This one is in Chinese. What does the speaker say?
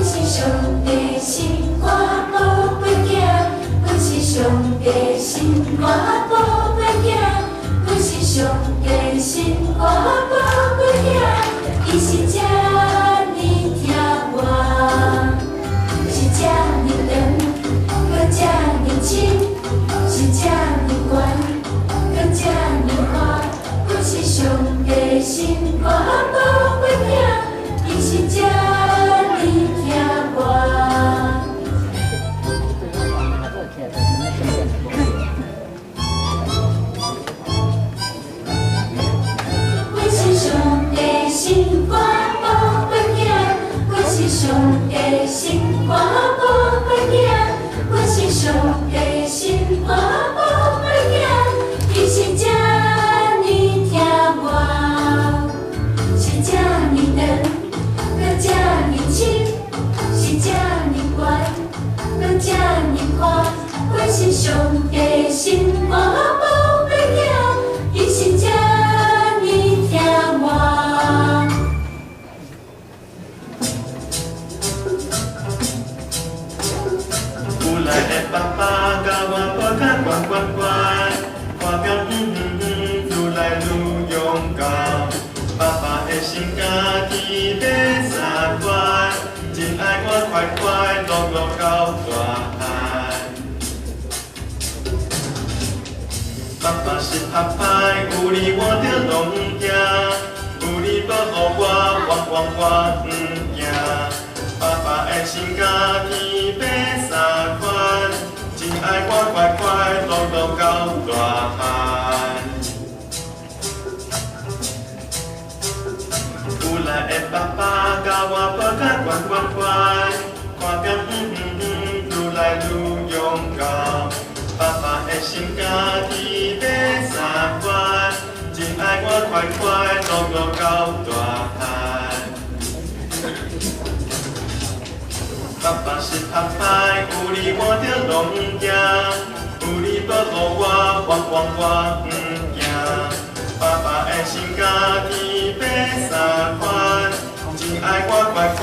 谢谢。心肝宝贝囝，阮是上帝心肝宝贝囝，伊是这呢疼我，是这呢长，搁这呢深，是这呢悬，搁这呢宽，阮是上帝心肝宝贝囝，伊是这呢疼我。心肝宝贝囝，阮是上帝心肝宝贝囝，阮是上帝心肝宝贝囝，伊是这呢疼我，是这呢长，搁这呢深，是这呢悬，搁这呢宽，阮是上帝心肝宝贝囝，伊是这呢疼我。爸爸甲我抱甲乖乖乖，看表愈来愈勇敢。爸爸的心家己要三关，真爱我快快乐乐到大汉。爸爸是拍拍，有你我着拢行，有你保护我不惊。爸爸的心家己要三关。真爱我快快乐乐到大汉，有来的爸爸甲我抱甲乖乖乖，看表愈来愈勇敢。爸爸的心家己要三关，真爱我快快乐乐到大汉。爸爸是拍拍，有你我着拢行，有你保护我不惊。爸爸的心家己要三关，真爱我快快